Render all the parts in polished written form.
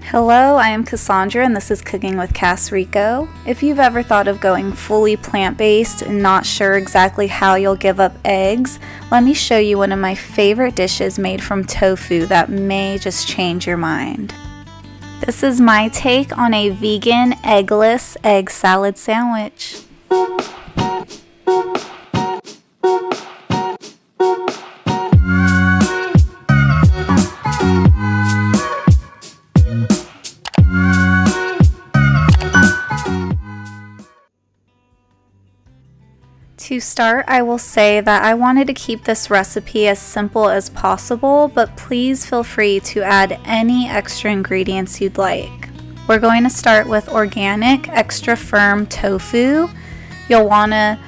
Hello, I am Cassandra and this is Cooking with Cass Rico. If you've ever thought of going fully plant-based and not sure exactly how you'll give up eggs, let me show you one of my favorite dishes made from tofu that may just change your mind. This is my take on a vegan eggless egg salad sandwich. To start, I will say that I wanted to keep this recipe as simple as possible, but please feel free to add any extra ingredients you'd like. We're going to start with organic, extra firm tofu. You'll want to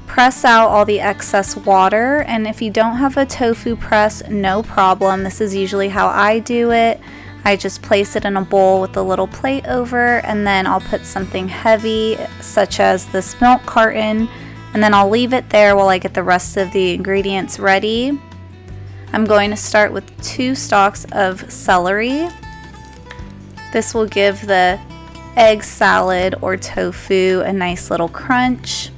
press out all the excess water, and if you don't have a tofu press, no problem. This is usually how I do it. I just place it in a bowl with a little plate over, and then I'll put something heavy, such as this milk carton, and then I'll leave it there while I get the rest of the ingredients ready. I'm going to start with 2 stalks of celery. This will give the egg salad or tofu a nice little crunch.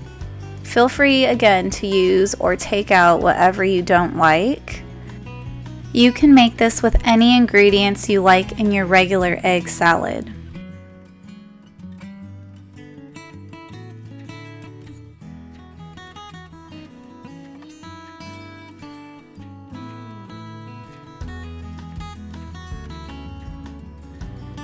Feel free again to use or take out whatever you don't like. You can make this with any ingredients you like in your regular egg salad.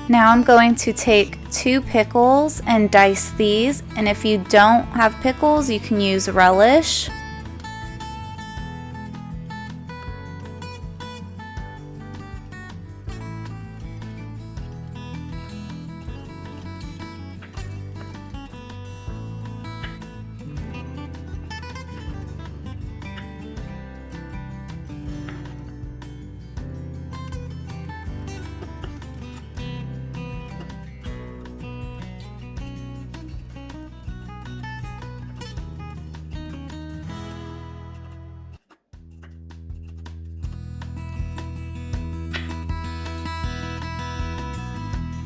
Now I'm going to take 2 pickles and dice these, and if you don't have pickles, you can use relish.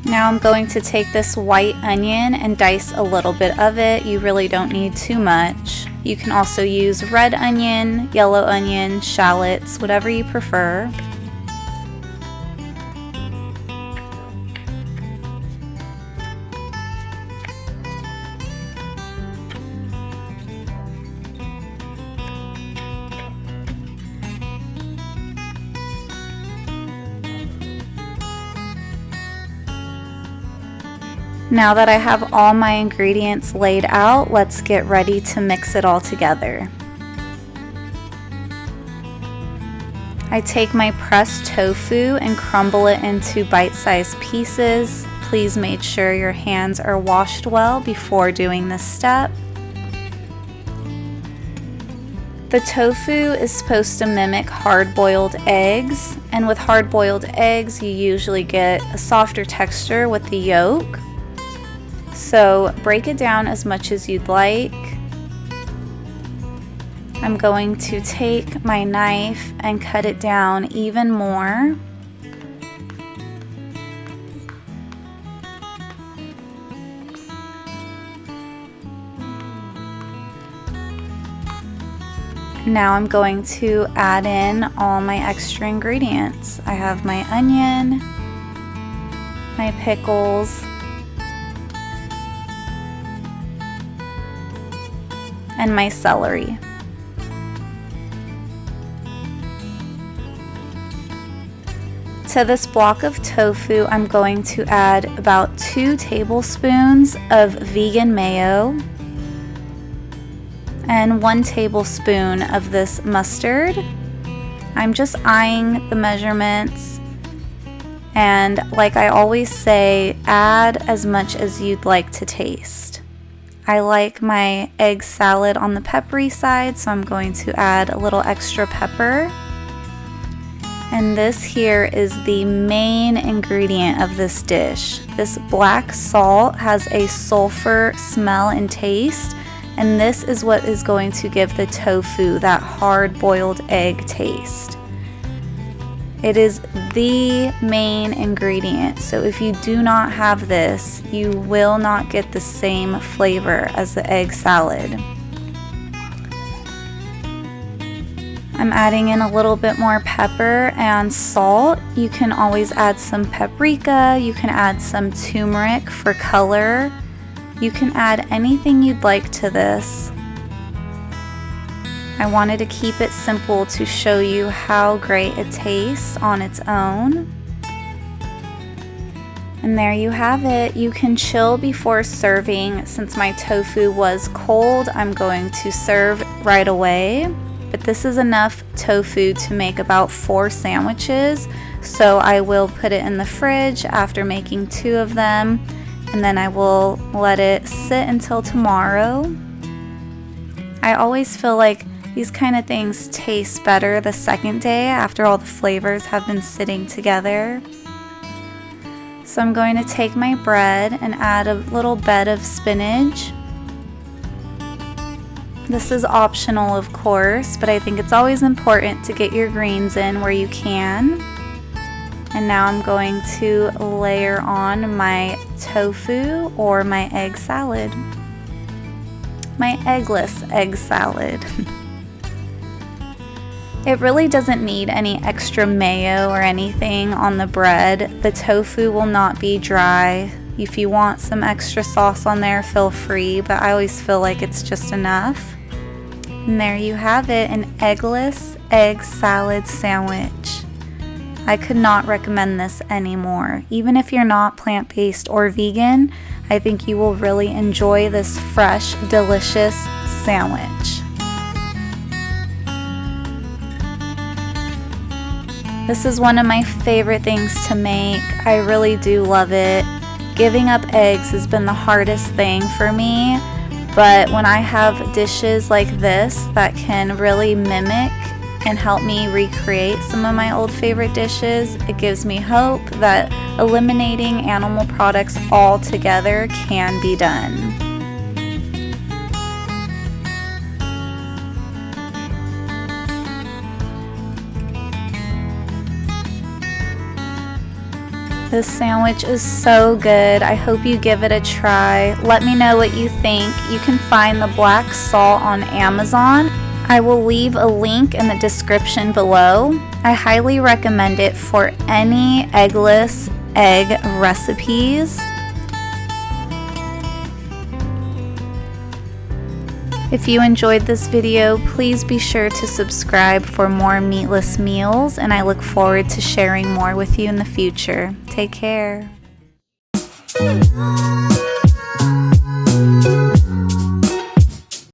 Now I'm going to take this white onion and dice a little bit of it. You really don't need too much. You can also use red onion, yellow onion, shallots, whatever you prefer. Now that I have all my ingredients laid out, let's get ready to mix it all together. I take my pressed tofu and crumble it into bite-sized pieces. Please make sure your hands are washed well before doing this step. The tofu is supposed to mimic hard-boiled eggs, and with hard-boiled eggs you usually get a softer texture with the yolk. So break it down as much as you'd like. I'm going to take my knife and cut it down even more. Now I'm going to add in all my extra ingredients. I have my onion, my pickles, and my celery. To this block of tofu, I'm going to add about 2 tablespoons of vegan mayo and 1 tablespoon of this mustard. I'm just eyeing the measurements, and like I always say, add as much as you'd like to taste. I like my egg salad on the peppery side, so I'm going to add a little extra pepper. And this here is the main ingredient of this dish. This black salt has a sulfur smell and taste, and this is what is going to give the tofu that hard-boiled egg taste. It is the main ingredient, so if you do not have this, you will not get the same flavor as the egg salad. I'm adding in a little bit more pepper and salt. You can always add some paprika, you can add some turmeric for color. You can add anything you'd like to this. I wanted to keep it simple to show you how great it tastes on its own. And there you have it. You can chill before serving. Since my tofu was cold, I'm going to serve right away. But this is enough tofu to make about 4 sandwiches. So I will put it in the fridge after making 2 of them. And then I will let it sit until tomorrow. I always feel like these kind of things taste better the second day after all the flavors have been sitting together. So I'm going to take my bread and add a little bed of spinach. This is optional, of course, but I think it's always important to get your greens in where you can. And now I'm going to layer on my tofu or my egg salad. My eggless egg salad. It really doesn't need any extra mayo or anything on the bread. The tofu will not be dry. If you want some extra sauce on there, feel free, but I always feel like it's just enough. And there you have it, an eggless egg salad sandwich. I could not recommend this anymore. Even if you're not plant-based or vegan, I think you will really enjoy this fresh, delicious sandwich. This is one of my favorite things to make. I really do love it. Giving up eggs has been the hardest thing for me, but when I have dishes like this that can really mimic and help me recreate some of my old favorite dishes, it gives me hope that eliminating animal products altogether can be done. This sandwich is so good. I hope you give it a try. Let me know what you think. You can find the black salt on Amazon. I will leave a link in the description below. I highly recommend it for any eggless egg recipes. If you enjoyed this video, please be sure to subscribe for more meatless meals, and I look forward to sharing more with you in the future. Take care.